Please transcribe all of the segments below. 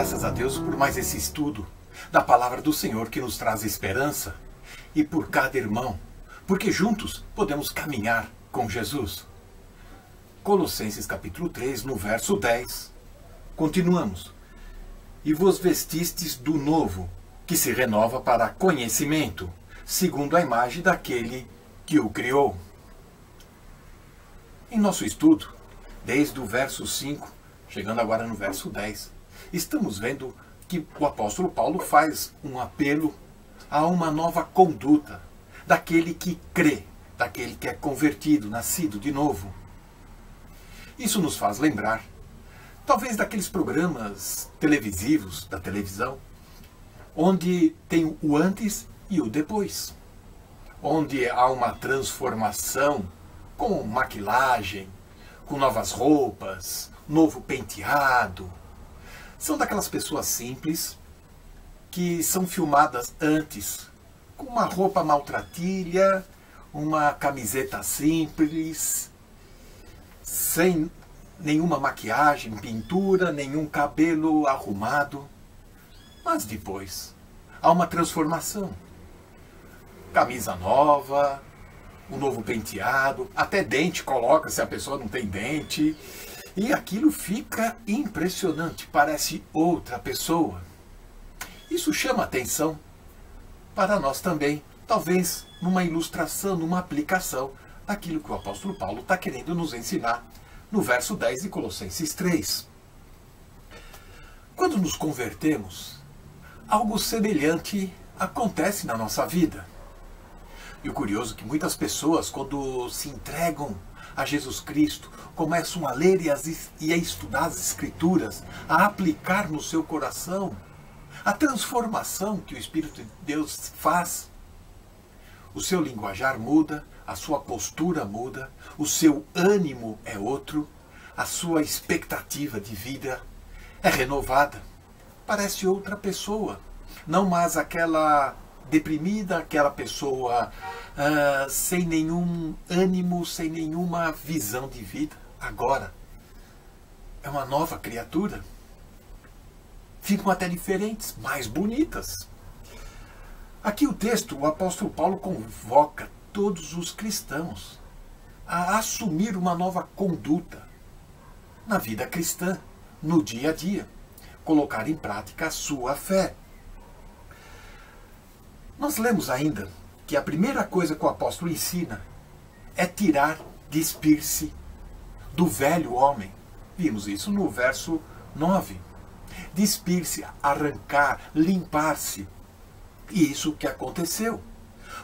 graças a Deus por mais esse estudo da palavra do Senhor que nos traz esperança e por cada irmão, porque juntos podemos caminhar com Jesus. Colossenses capítulo 3, no verso 10, continuamos. E vos vestistes do novo, que se renova para conhecimento, segundo a imagem daquele que o criou. Em nosso estudo, desde o verso 5, chegando agora no verso 10, estamos vendo que o apóstolo Paulo faz um apelo a uma nova conduta daquele que crê, daquele que é convertido, nascido de novo. Isso nos faz lembrar, talvez, daqueles programas televisivos da televisão, onde tem o antes e o depois, onde há uma transformação com maquilagem, com novas roupas, novo penteado. São daquelas pessoas simples que são filmadas antes, com uma roupa maltrapilha, uma camiseta simples, sem nenhuma maquiagem, pintura, nenhum cabelo arrumado. Mas depois há uma transformação. Camisa nova, um novo penteado, até dente coloca se a pessoa não tem dente. E aquilo fica impressionante, parece outra pessoa. Isso chama atenção para nós também, talvez numa ilustração, numa aplicação daquilo que o apóstolo Paulo está querendo nos ensinar no verso 10 de Colossenses 3. Quando nos convertemos, algo semelhante acontece na nossa vida. E o curioso é que muitas pessoas, quando se entregam a Jesus Cristo, começam a ler e a estudar as Escrituras, a aplicar no seu coração a transformação que o Espírito de Deus faz. O seu linguajar muda, a sua postura muda, o seu ânimo é outro, a sua expectativa de vida é renovada. Parece outra pessoa, não mais aquela deprimida, aquela pessoa sem nenhum ânimo, sem nenhuma visão de vida. Agora é uma nova criatura. Ficam até diferentes, mais bonitas. Aqui o texto, o apóstolo Paulo convoca todos os cristãos a assumir uma nova conduta na vida cristã, no dia a dia, colocar em prática a sua fé. Nós lemos ainda que a primeira coisa que o apóstolo ensina é tirar, despir-se do velho homem. Vimos isso no verso 9. Despir-se, arrancar, limpar-se. E isso que aconteceu.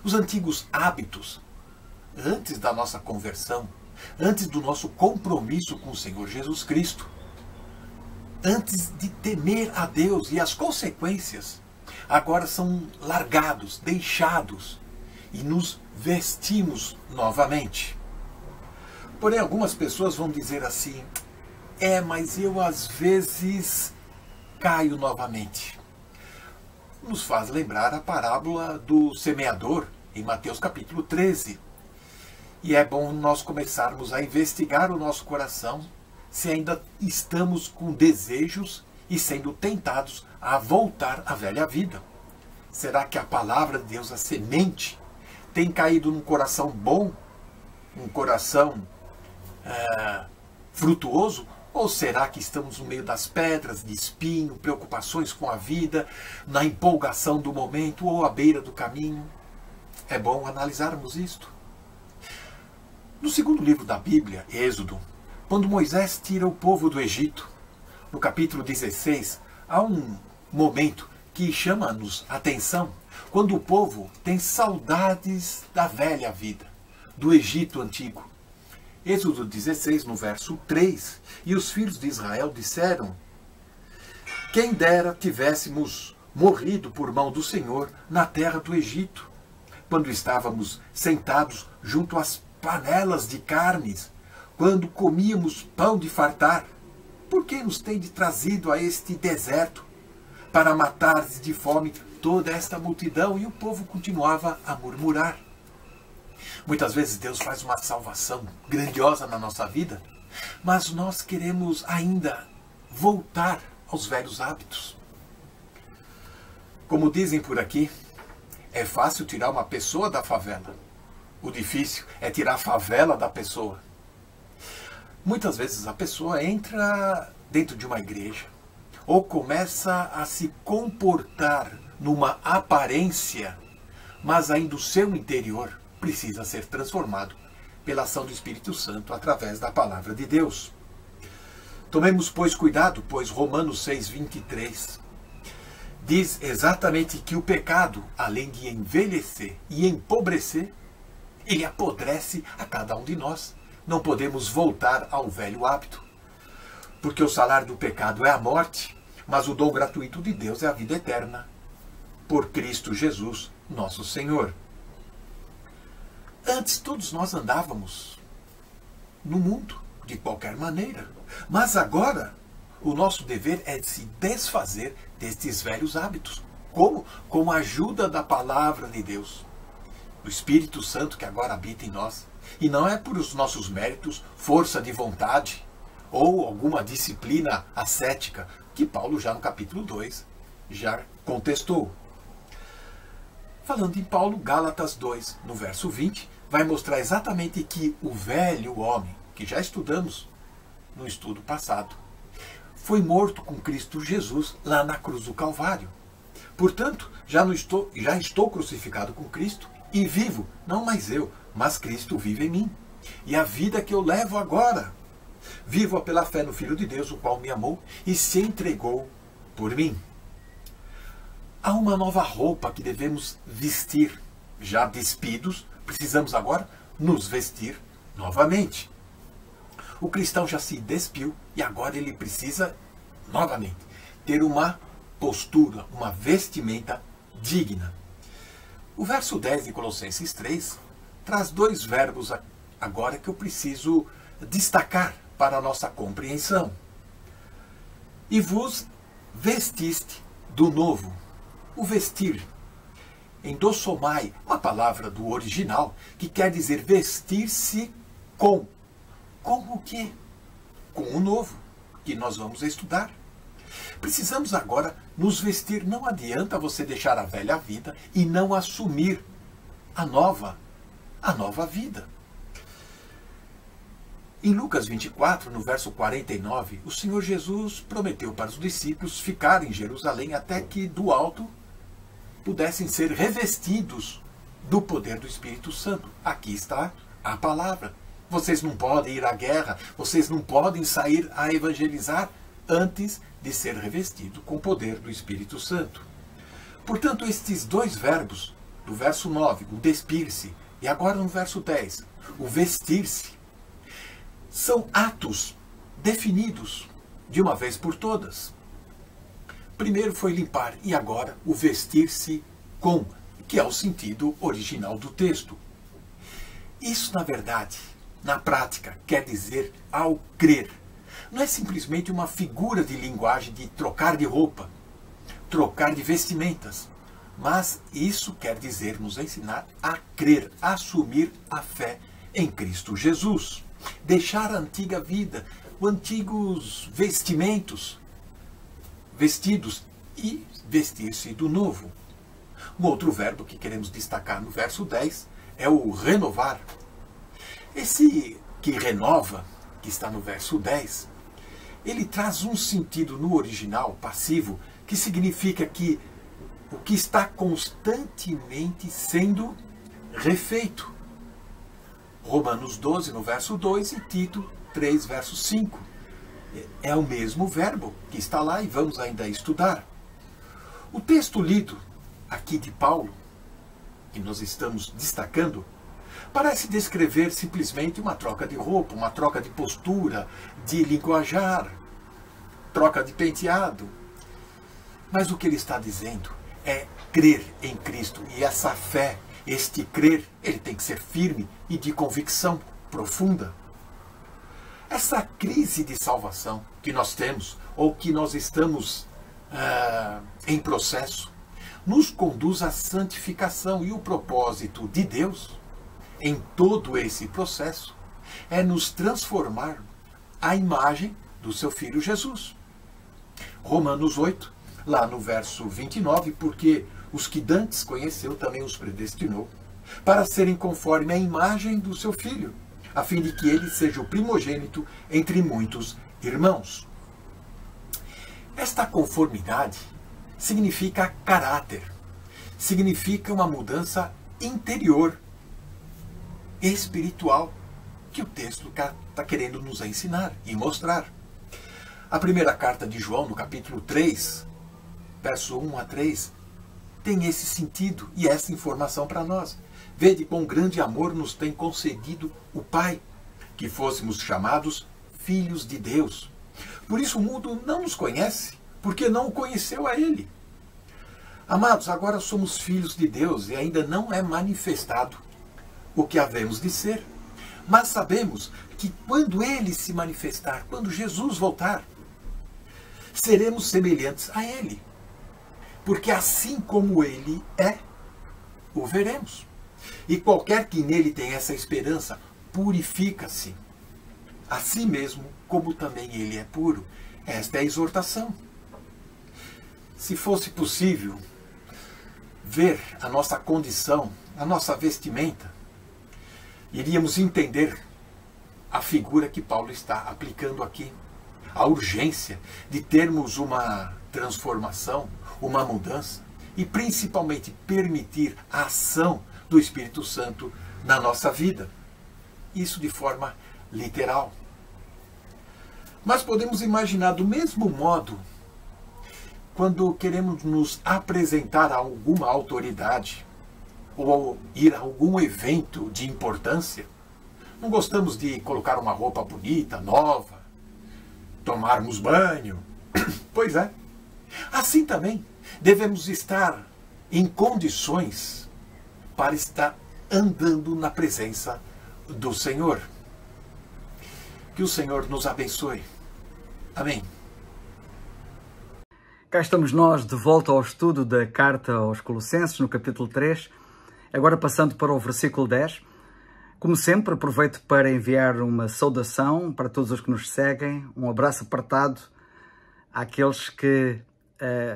Os antigos hábitos, antes da nossa conversão, antes do nosso compromisso com o Senhor Jesus Cristo, antes de temer a Deus e as consequências, agora são largados, deixados, e nos vestimos novamente. Porém, algumas pessoas vão dizer assim: mas eu às vezes caio novamente. Nos faz lembrar a parábola do semeador, em Mateus capítulo 13. E é bom nós começarmos a investigar o nosso coração, se ainda estamos com desejos e sendo tentados a voltar à velha vida. Será que a palavra de Deus, a semente, tem caído num coração bom, um coração frutuoso? Ou será que estamos no meio das pedras, de espinho, preocupações com a vida, na empolgação do momento ou à beira do caminho? É bom analisarmos isto. No segundo livro da Bíblia, Êxodo, quando Moisés tira o povo do Egito, no capítulo 16, há um momento que chama-nos a atenção, quando o povo tem saudades da velha vida, do Egito antigo. Êxodo 16, no verso 3, e os filhos de Israel disseram: quem dera tivéssemos morrido por mão do Senhor na terra do Egito, quando estávamos sentados junto às panelas de carnes, quando comíamos pão de fartar. Por que nos tende trazido a este deserto, para matar de fome toda esta multidão? E o povo continuava a murmurar. Muitas vezes Deus faz uma salvação grandiosa na nossa vida, mas nós queremos ainda voltar aos velhos hábitos. Como dizem por aqui, é fácil tirar uma pessoa da favela. O difícil é tirar a favela da pessoa. Muitas vezes a pessoa entra dentro de uma igreja ou começa a se comportar numa aparência, mas ainda o seu interior precisa ser transformado pela ação do Espírito Santo através da palavra de Deus. Tomemos, pois, cuidado, pois Romanos 6:23 diz exatamente que o pecado, além de envelhecer e empobrecer, ele apodrece a cada um de nós. Não podemos voltar ao velho hábito, porque o salário do pecado é a morte, mas o dom gratuito de Deus é a vida eterna, por Cristo Jesus, nosso Senhor. Antes todos nós andávamos no mundo, de qualquer maneira, mas agora o nosso dever é de se desfazer destes velhos hábitos. Como? Com a ajuda da palavra de Deus, do Espírito Santo que agora habita em nós. E não é por os nossos méritos, força de vontade ou alguma disciplina ascética, que Paulo já no capítulo 2 já contestou. Falando em Paulo, Gálatas 2, no verso 20, vai mostrar exatamente que o velho homem, que já estudamos no estudo passado, foi morto com Cristo Jesus lá na cruz do Calvário. Portanto, já estou crucificado com Cristo e vivo, não mais eu, mas Cristo vive em mim. E a vida que eu levo agora, vivo-a pela fé no Filho de Deus, o qual me amou e se entregou por mim. Há uma nova roupa que devemos vestir. Já despidos, precisamos agora nos vestir novamente. O cristão já se despiu e agora ele precisa novamente ter uma postura, uma vestimenta digna. O verso 10 de Colossenses 3 traz dois verbos agora que eu preciso destacar para a nossa compreensão. E vos vestiste do novo. O vestir, endossomai, uma palavra do original que quer dizer vestir-se com. Com o quê? Com o novo, que nós vamos estudar. Precisamos agora nos vestir. Não adianta você deixar a velha vida e não assumir a nova vida. Em Lucas 24, no verso 49, o Senhor Jesus prometeu para os discípulos ficar em Jerusalém até que do alto pudessem ser revestidos do poder do Espírito Santo. Aqui está a palavra. Vocês não podem ir à guerra, vocês não podem sair a evangelizar antes de ser revestido com o poder do Espírito Santo. Portanto, estes dois verbos, do verso 9, o despir-se, e agora no verso 10, o vestir-se, são atos definidos de uma vez por todas. Primeiro foi limpar e agora o vestir-se com, que é o sentido original do texto. Isso, na verdade, na prática, quer dizer ao crer. Não é simplesmente uma figura de linguagem de trocar de roupa, trocar de vestimentas, mas isso quer dizer nos ensinar a crer, a assumir a fé em Cristo Jesus. Deixar a antiga vida, os antigos vestidos e vestir-se do novo. Um outro verbo que queremos destacar no verso 10 é o renovar. Esse que renova, que está no verso 10, ele traz um sentido no original passivo que significa que o que está constantemente sendo refeito. Romanos 12, no verso 2 e Tito 3, verso 5. É o mesmo verbo que está lá e vamos ainda estudar. O texto lido aqui de Paulo, que nós estamos destacando, parece descrever simplesmente uma troca de roupa, uma troca de postura, de linguajar, troca de penteado. Mas o que ele está dizendo é crer em Cristo. E essa fé, este crer, ele tem que ser firme e de convicção profunda. Essa crise de salvação que nós temos, ou que nós estamos em processo, nos conduz à santificação. E o propósito de Deus em todo esse processo é nos transformar à imagem do seu Filho Jesus. Romanos 8, lá no verso 29, porque os que dantes conheceu também os predestinou, para serem conforme a imagem do seu Filho, a fim de que ele seja o primogênito entre muitos irmãos. Esta conformidade significa caráter, significa uma mudança interior, espiritual, que o texto está querendo nos ensinar e mostrar. A primeira carta de João, no capítulo 3, verso 1 a 3, tem esse sentido e essa informação para nós. Vede quão grande amor nos tem concedido o Pai, que fôssemos chamados filhos de Deus. Por isso o mundo não nos conhece, porque não o conheceu a Ele. Amados, agora somos filhos de Deus e ainda não é manifestado o que havemos de ser. Mas sabemos que quando Ele se manifestar, quando Jesus voltar, seremos semelhantes a Ele. Porque assim como Ele é, o veremos. E qualquer que nele tem essa esperança, purifica-se a si mesmo, como também Ele é puro. Esta é a exortação. Se fosse possível ver a nossa condição, a nossa vestimenta, iríamos entender a figura que Paulo está aplicando aqui. A urgência de termos uma transformação, uma mudança e principalmente permitir a ação do Espírito Santo na nossa vida. Isso de forma literal. Mas podemos imaginar do mesmo modo quando queremos nos apresentar a alguma autoridade ou ir a algum evento de importância. Não gostamos de colocar uma roupa bonita, nova, tomarmos banho. Pois é. Assim também devemos estar em condições para estar andando na presença do Senhor. Que o Senhor nos abençoe. Amém. Cá estamos nós de volta ao estudo da carta aos Colossenses, no capítulo 3, agora passando para o versículo 10. Como sempre, aproveito para enviar uma saudação para todos os que nos seguem, um abraço apertado àqueles que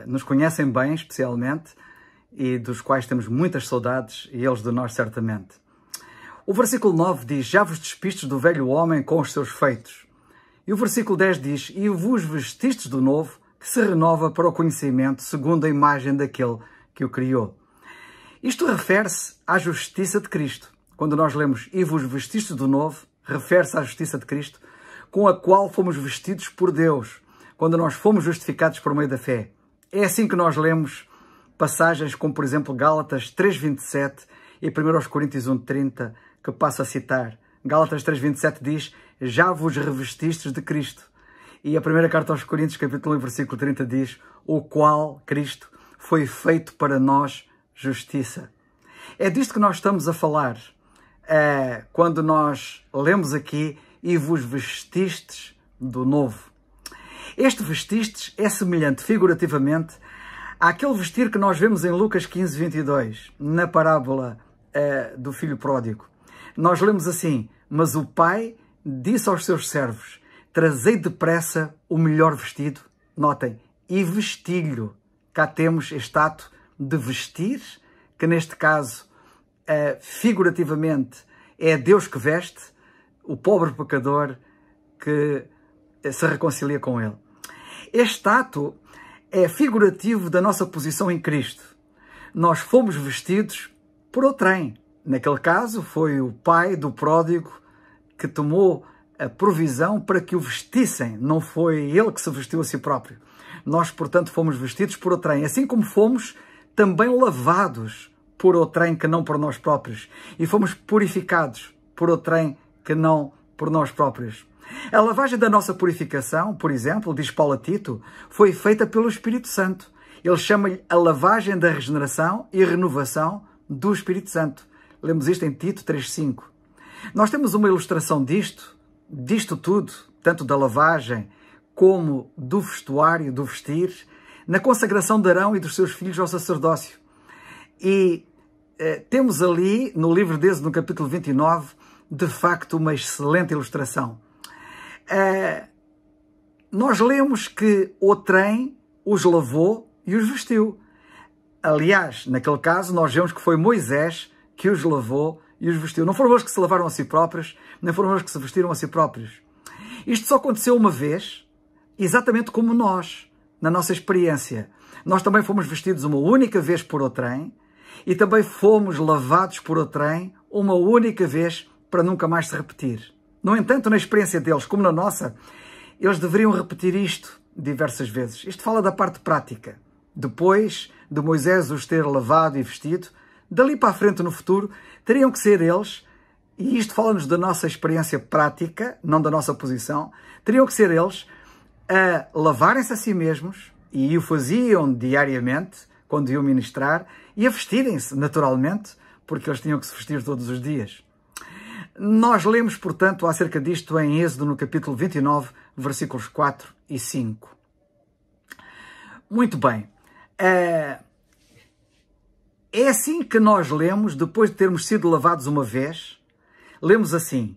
nos conhecem bem, especialmente, e dos quais temos muitas saudades, e eles de nós certamente. O versículo 9 diz: já vos despistes do velho homem com os seus feitos. E o versículo 10 diz: e vos vestistes do novo, que se renova para o conhecimento segundo a imagem daquele que o criou. Isto refere-se à justiça de Cristo. Quando nós lemos e vos vestistes do novo, refere-se à justiça de Cristo, com a qual fomos vestidos por Deus, quando nós fomos justificados por meio da fé. É assim que nós lemos passagens como, por exemplo, Gálatas 3:27 e 1 Coríntios 1:30, que passo a citar. Gálatas 3:27 diz: já vos revestistes de Cristo. E a primeira carta aos Coríntios, capítulo 1, versículo 30 diz: o qual, Cristo, foi feito para nós justiça. É disto que nós estamos a falar quando nós lemos aqui e vos vestistes do novo. Este vestistes é semelhante figurativamente àquele vestir que nós vemos em Lucas 15:22, na parábola do filho pródigo. Nós lemos assim: mas o pai disse aos seus servos: trazei depressa o melhor vestido, notem, e vestilho. Cá temos este ato de vestir, que neste caso, figurativamente, é Deus que veste o pobre pecador que se reconcilia com ele. Este ato é figurativo da nossa posição em Cristo. Nós fomos vestidos por outrem. Naquele caso, foi o pai do pródigo que tomou a provisão para que o vestissem. Não foi ele que se vestiu a si próprio. Nós, portanto, fomos vestidos por outrem, assim como fomos também lavados por outrem que não por nós próprios. E fomos purificados por outrem que não por nós próprios. A lavagem da nossa purificação, por exemplo, diz Paulo a Tito, foi feita pelo Espírito Santo. Ele chama-lhe a lavagem da regeneração e renovação do Espírito Santo. Lemos isto em Tito 3:5. Nós temos uma ilustração disto tudo, tanto da lavagem como do vestuário, do vestir, na consagração de Arão e dos seus filhos ao sacerdócio. E temos ali, no livro de Êxodo, no capítulo 29, de facto uma excelente ilustração. nós lemos que o trem os lavou e os vestiu. Aliás, naquele caso, nós vemos que foi Moisés que os lavou e os vestiu. Não foram eles que se lavaram a si próprios, nem foram eles que se vestiram a si próprios. Isto só aconteceu uma vez, exatamente como nós, na nossa experiência. Nós também fomos vestidos uma única vez por outrem e também fomos lavados por outrem uma única vez para nunca mais se repetir. No entanto, na experiência deles, como na nossa, eles deveriam repetir isto diversas vezes. Isto fala da parte prática. Depois de Moisés os ter lavado e vestido, dali para a frente no futuro, teriam que ser eles, e isto fala-nos da nossa experiência prática, não da nossa posição, teriam que ser eles a lavarem-se a si mesmos, e o faziam diariamente, quando iam ministrar, e a vestirem-se naturalmente, porque eles tinham que se vestir todos os dias. Nós lemos, portanto, acerca disto em Êxodo, no capítulo 29, versículos 4 e 5. Muito bem. É assim que nós lemos, depois de termos sido lavados uma vez, lemos assim: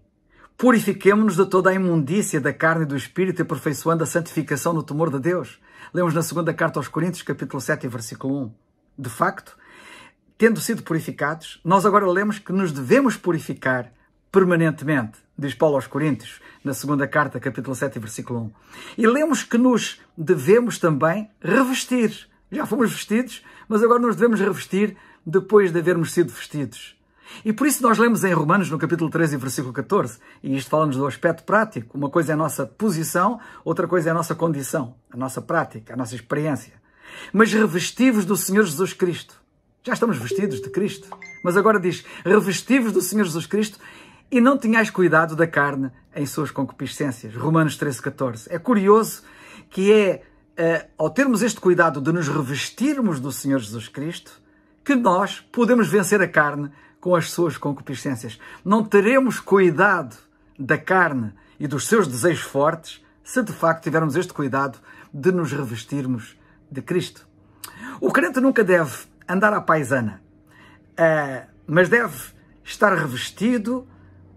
purifiquemo-nos de toda a imundícia da carne e do espírito, aperfeiçoando a santificação no temor de Deus. Lemos na segunda carta aos Coríntios, capítulo 7, versículo 1. De facto, tendo sido purificados, nós agora lemos que nos devemos purificar permanentemente, diz Paulo aos Coríntios, na segunda carta, capítulo 7, versículo 1. E lemos que nos devemos também revestir. Já fomos vestidos, mas agora nos devemos revestir depois de havermos sido vestidos. E por isso nós lemos em Romanos, no capítulo 13, versículo 14, e isto fala-nos do aspecto prático. Uma coisa é a nossa posição, outra coisa é a nossa condição, a nossa prática, a nossa experiência. Mas revestivos do Senhor Jesus Cristo. Já estamos vestidos de Cristo, mas agora diz, revestivos do Senhor Jesus Cristo e não tenhais cuidado da carne em suas concupiscências. Romanos 13, 14. É curioso que ao termos este cuidado de nos revestirmos do Senhor Jesus Cristo, que nós podemos vencer a carne com as suas concupiscências. Não teremos cuidado da carne e dos seus desejos fortes se de facto tivermos este cuidado de nos revestirmos de Cristo. O crente nunca deve andar à paisana, mas deve estar revestido,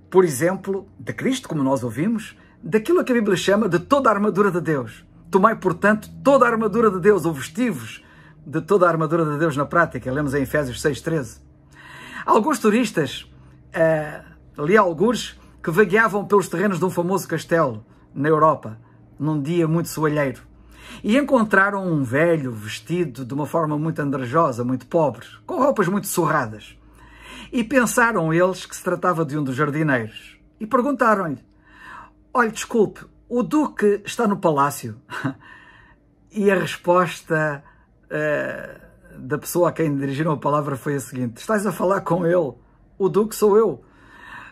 por exemplo, de Cristo, como nós ouvimos, daquilo que a Bíblia chama de toda a armadura de Deus. Tomai, portanto, toda a armadura de Deus, ou vestivos de toda a armadura de Deus na prática. Lemos em Efésios 6,13. Alguns turistas, ali algures, que vagueavam pelos terrenos de um famoso castelo na Europa, num dia muito soalheiro, e encontraram um velho vestido de uma forma muito andrajosa, muito pobre, com roupas muito surradas. E pensaram eles que se tratava de um dos jardineiros. E perguntaram-lhe, olha, desculpe, o Duque está no palácio? E a resposta da pessoa a quem dirigiram a palavra foi a seguinte: estás a falar com ele? O Duque sou eu.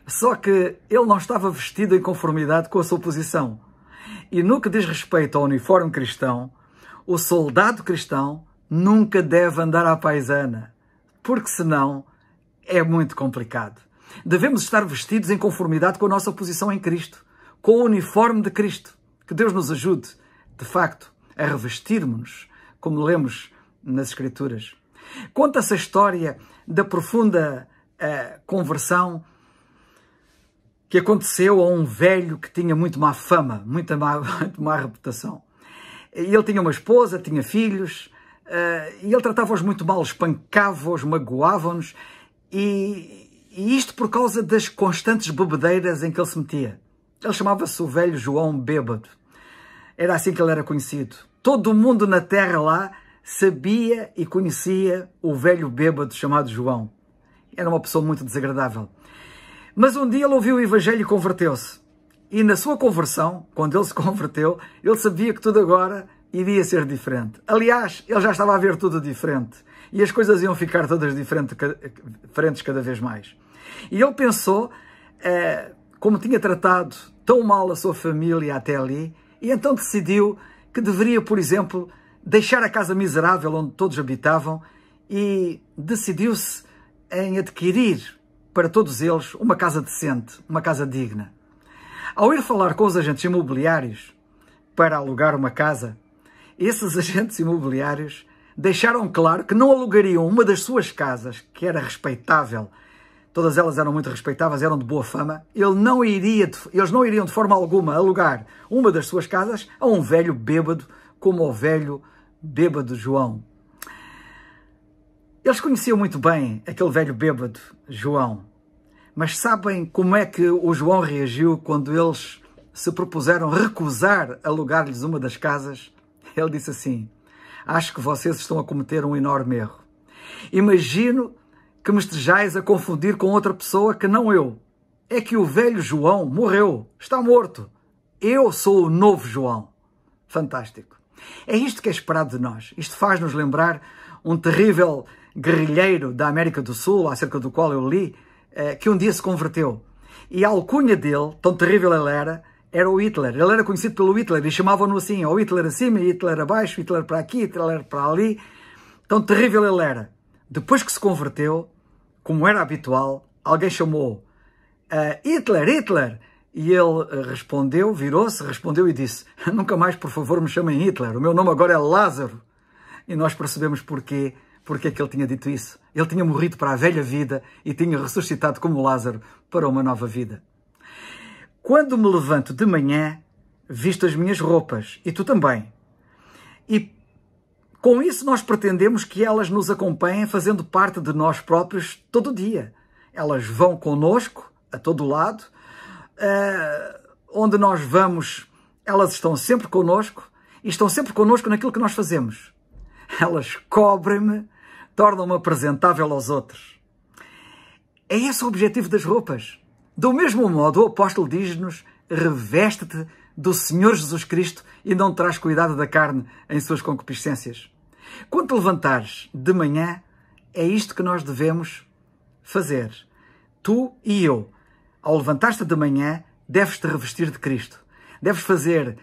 Só que ele não estava vestido em conformidade com a sua posição. E no que diz respeito ao uniforme cristão, o soldado cristão nunca deve andar à paisana, porque senão é muito complicado. Devemos estar vestidos em conformidade com a nossa posição em Cristo, com o uniforme de Cristo. Que Deus nos ajude, de facto, a revestirmos-nos, como lemos nas Escrituras. Conta-se a história da profunda conversão que aconteceu a um velho que tinha muito má fama, muito má reputação. E ele tinha uma esposa, tinha filhos, e ele tratava-os muito mal, espancava-os, magoava-nos, e isto por causa das constantes bebedeiras em que ele se metia. Ele chamava-se o velho João Bêbado. Era assim que ele era conhecido. Todo o mundo na terra lá sabia e conhecia o velho bêbado chamado João. Era uma pessoa muito desagradável. Mas um dia ele ouviu o Evangelho e converteu-se. E na sua conversão, quando ele se converteu, ele sabia que tudo agora iria ser diferente. Aliás, ele já estava a ver tudo diferente. E as coisas iam ficar todas diferentes cada vez mais. E ele pensou, como tinha tratado tão mal a sua família até ali, e então decidiu que deveria, por exemplo, deixar a casa miserável onde todos habitavam e decidiu-se em adquirir para todos eles uma casa decente, uma casa digna. Ao ir falar com os agentes imobiliários para alugar uma casa, esses agentes imobiliários deixaram claro que não alugariam uma das suas casas, que era respeitável, todas elas eram muito respeitáveis, eram de boa fama. Eles não iriam de forma alguma alugar uma das suas casas a um velho bêbado como o velho bêbado João. Eles conheciam muito bem aquele velho bêbado João, mas sabem como é que o João reagiu quando eles se propuseram recusar alugar-lhes uma das casas? Ele disse assim: acho que vocês estão a cometer um enorme erro. Imagino que me estejais a confundir com outra pessoa que não eu. É que o velho João morreu, está morto. Eu sou o novo João. Fantástico. É isto que é esperado de nós. Isto faz-nos lembrar um terrível guerrilheiro da América do Sul, acerca do qual eu li, que um dia se converteu. E a alcunha dele, tão terrível ele era o Hitler. Ele era conhecido pelo Hitler e chamavam-no assim, o Hitler acima, Hitler abaixo, Hitler para aqui, Hitler para ali. Tão terrível ele era. Depois que se converteu, como era habitual, alguém chamou Hitler, Hitler. E ele respondeu, virou-se, respondeu e disse: nunca mais, por favor, me chamem Hitler. O meu nome agora é Lázaro. E nós percebemos porque é que ele tinha dito isso. Ele tinha morrido para a velha vida e tinha ressuscitado como Lázaro para uma nova vida. Quando me levanto de manhã, visto as minhas roupas, e tu também. E com isso nós pretendemos que elas nos acompanhem fazendo parte de nós próprios todo dia. Elas vão connosco a todo lado. Onde nós vamos, elas estão sempre connosco e estão sempre connosco naquilo que nós fazemos. Elas cobrem-me, tornam-me apresentável aos outros. É esse o objetivo das roupas. Do mesmo modo, o apóstolo diz-nos: reveste-te do Senhor Jesus Cristo e não terás cuidado da carne em suas concupiscências. Quando te levantares de manhã, é isto que nós devemos fazer. Tu e eu. Ao levantar-te de manhã, deves-te revestir de Cristo. Deves fazer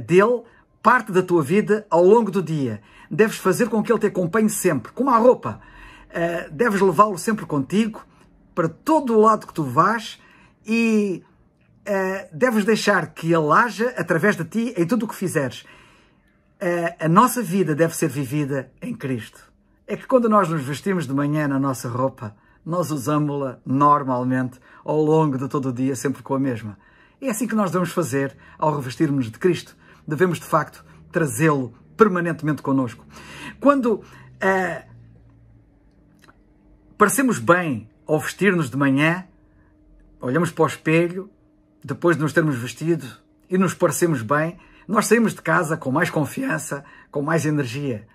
dele parte da tua vida ao longo do dia. Deves fazer com que ele te acompanhe sempre, como a roupa. Deves levá-lo sempre contigo, para todo o lado que tu vás, e deves deixar que ele haja através de ti em tudo o que fizeres. A nossa vida deve ser vivida em Cristo. É que quando nós nos vestimos de manhã na nossa roupa, nós usamos-la normalmente ao longo de todo o dia, sempre com a mesma. É assim que nós devemos fazer ao revestirmos de Cristo. Devemos, de facto, trazê-lo permanentemente connosco. Quando parecemos bem ao vestir-nos de manhã, olhamos para o espelho, depois de nos termos vestido e nos parecemos bem, nós saímos de casa com mais confiança, com mais energia.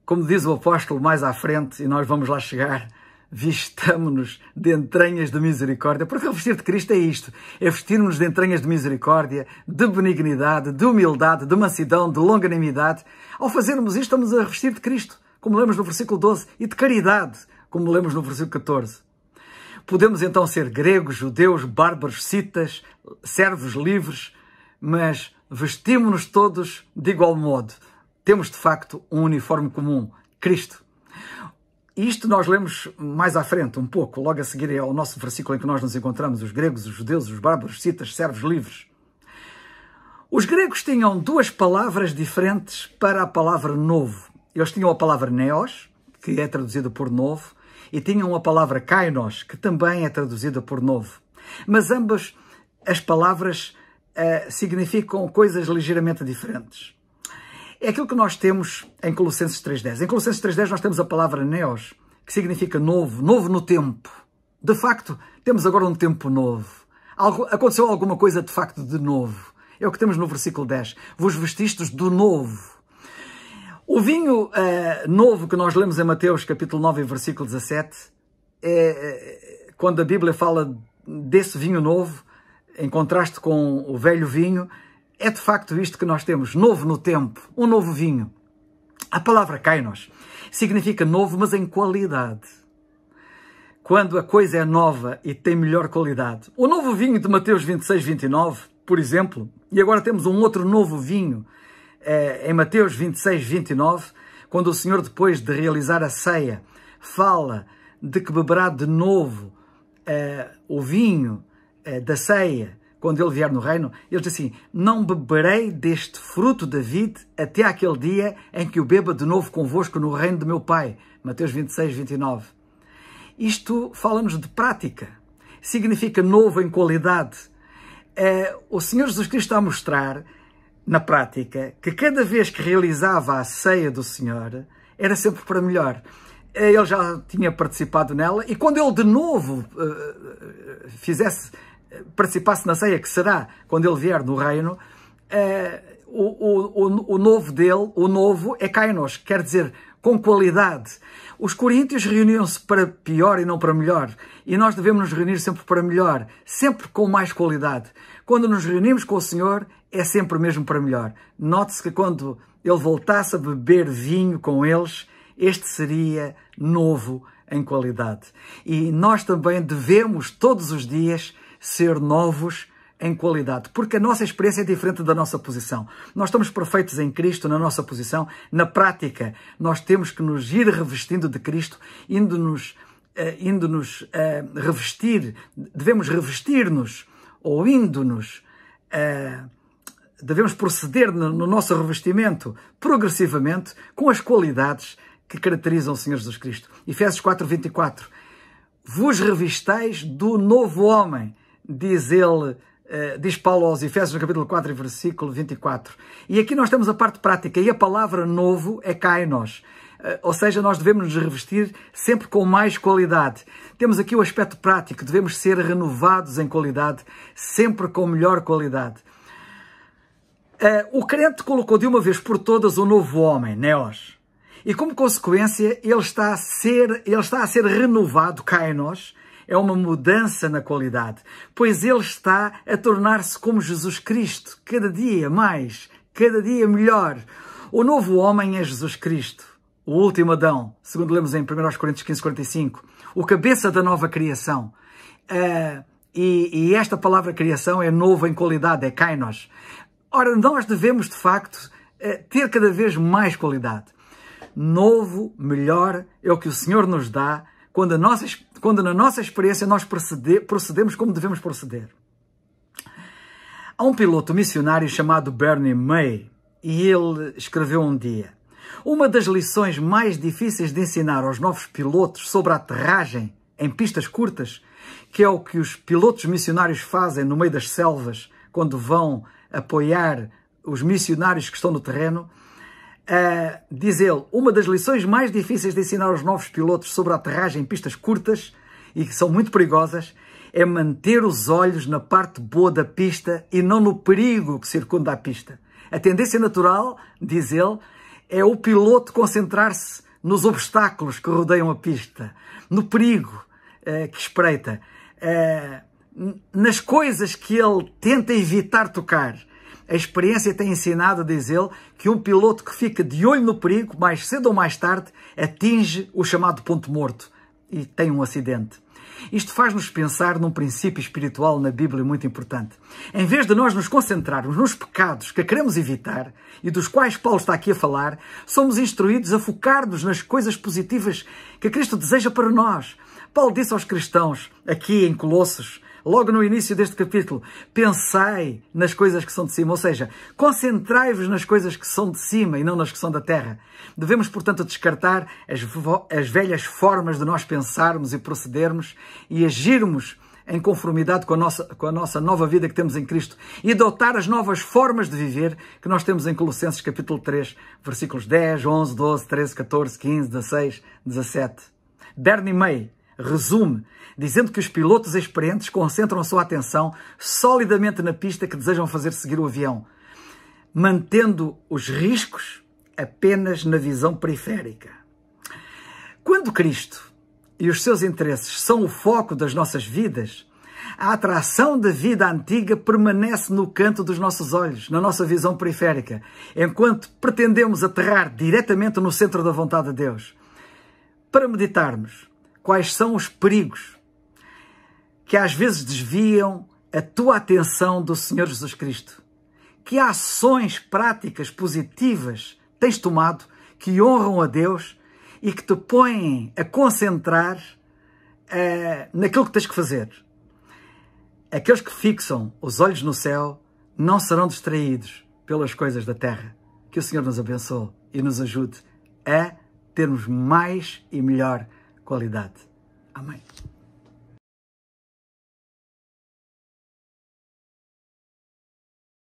Como diz o apóstolo mais à frente, e nós vamos lá chegar, vistamo-nos de entranhas de misericórdia, porque o vestir de Cristo é isto, é vestir-nos de entranhas de misericórdia, de benignidade, de humildade, de mansidão, de longanimidade. Ao fazermos isto, estamos a revestir de Cristo, como lemos no versículo 12, e de caridade, como lemos no versículo 14. Podemos então ser gregos, judeus, bárbaros, citas, servos livres, mas vestimos-nos todos de igual modo. Temos, de facto, um uniforme comum, Cristo. Isto nós lemos mais à frente, um pouco, logo a seguir ao nosso versículo em que nós nos encontramos, os gregos, os judeus, os bárbaros, citas, servos livres. Os gregos tinham duas palavras diferentes para a palavra novo. Eles tinham a palavra neos, que é traduzida por novo, e tinham a palavra kainos, que também é traduzida por novo. Mas ambas as palavras significam coisas ligeiramente diferentes. É aquilo que nós temos em Colossenses 3.10. Em Colossenses 3.10 nós temos a palavra neos, que significa novo, novo no tempo. De facto, temos agora um tempo novo. Aconteceu alguma coisa de facto de novo. É o que temos no versículo 10. Vos vestistes do novo. O vinho novo que nós lemos em Mateus capítulo 9, versículo 17, quando a Bíblia fala desse vinho novo, em contraste com o velho vinho, é de facto isto que nós temos, novo no tempo, um novo vinho. A palavra kainos significa novo, mas em qualidade. Quando a coisa é nova e tem melhor qualidade. O novo vinho de Mateus 26, 29, por exemplo, e agora temos um outro novo vinho em Mateus 26, 29, quando o Senhor, depois de realizar a ceia, fala de que beberá de novo o vinho da ceia, quando ele vier no reino, ele diz assim: não beberei deste fruto da vide até aquele dia em que o beba de novo convosco no reino de meu Pai. Mateus 26, 29. Isto fala-nos de prática, significa novo em qualidade. O Senhor Jesus Cristo está a mostrar, na prática, que cada vez que realizava a ceia do Senhor, era sempre para melhor. Ele já tinha participado nela, e quando ele de novo participasse na ceia, que será quando ele vier no reino, o novo dele, o novo é kainos, quer dizer, com qualidade. Os coríntios reuniam-se para pior e não para melhor, e nós devemos nos reunir sempre para melhor, sempre com mais qualidade. Quando nos reunimos com o Senhor, é sempre mesmo para melhor. Note-se que quando ele voltasse a beber vinho com eles, este seria novo em qualidade. E nós também devemos todos os dias ser novos em qualidade, porque a nossa experiência é diferente da nossa posição. Nós estamos perfeitos em Cristo na nossa posição. Na prática, nós temos que nos ir revestindo de Cristo, indo-nos revestir, devemos revestir-nos, ou indo-nos, devemos proceder no nosso revestimento progressivamente com as qualidades que caracterizam o Senhor Jesus Cristo. Efésios 4:24. Vos revistais do novo homem, diz Paulo aos Efésios no capítulo 4 e versículo 24. E aqui nós temos a parte prática, e a palavra novo é kainos. Ou seja, nós devemos nos revestir sempre com mais qualidade. Temos aqui o aspecto prático, devemos ser renovados em qualidade, sempre com melhor qualidade. O crente colocou de uma vez por todas o novo homem, Neos. E como consequência, ele está a ser renovado, kainos, é uma mudança na qualidade, pois ele está a tornar-se como Jesus Cristo, cada dia mais, cada dia melhor. O novo homem é Jesus Cristo, o último Adão, segundo lemos em 1 Coríntios 15:45, o cabeça da nova criação. E esta palavra criação é novo em qualidade, é kainos. Ora, nós devemos, de facto, ter cada vez mais qualidade. Novo, melhor, é o que o Senhor nos dá quando na nossa experiência nós procedemos como devemos proceder. Há um piloto missionário chamado Bernie May, e ele escreveu um dia: uma das lições mais difíceis de ensinar aos novos pilotos sobre a aterragem em pistas curtas, que é o que os pilotos missionários fazem no meio das selvas, quando vão apoiar os missionários que estão no terreno, diz ele, uma das lições mais difíceis de ensinar aos novos pilotos sobre a aterragem em pistas curtas, e que são muito perigosas, é manter os olhos na parte boa da pista e não no perigo que circunda a pista. A tendência natural, diz ele, é o piloto concentrar-se nos obstáculos que rodeiam a pista, no perigo que espreita, nas coisas que ele tenta evitar tocar. A experiência tem ensinado, diz ele, que um piloto que fica de olho no perigo, mais cedo ou mais tarde, atinge o chamado ponto morto e tem um acidente. Isto faz-nos pensar num princípio espiritual na Bíblia muito importante. Em vez de nós nos concentrarmos nos pecados que queremos evitar e dos quais Paulo está aqui a falar, somos instruídos a focar-nos nas coisas positivas que Cristo deseja para nós. Paulo disse aos cristãos, aqui em Colossos, logo no início deste capítulo, pensai nas coisas que são de cima, ou seja, concentrai-vos nas coisas que são de cima e não nas que são da terra. Devemos, portanto, descartar as velhas formas de nós pensarmos e procedermos e agirmos em conformidade com a nossa nova vida que temos em Cristo e adotar as novas formas de viver que nós temos em Colossenses capítulo 3, versículos 10, 11, 12, 13, 14, 15, 16, 17. Bernie May resume, dizendo que os pilotos experientes concentram a sua atenção solidamente na pista que desejam fazer seguir o avião, mantendo os riscos apenas na visão periférica. Quando Cristo e os seus interesses são o foco das nossas vidas, a atração da vida antiga permanece no canto dos nossos olhos, na nossa visão periférica, enquanto pretendemos aterrar diretamente no centro da vontade de Deus. Para meditarmos quais são os perigos que às vezes desviam a tua atenção do Senhor Jesus Cristo. Que ações práticas positivas tens tomado que honram a Deus e que te põem a concentrar naquilo que tens que fazer. Aqueles que fixam os olhos no céu não serão distraídos pelas coisas da terra. Que o Senhor nos abençoe e nos ajude a termos mais e melhor qualidade. Amém.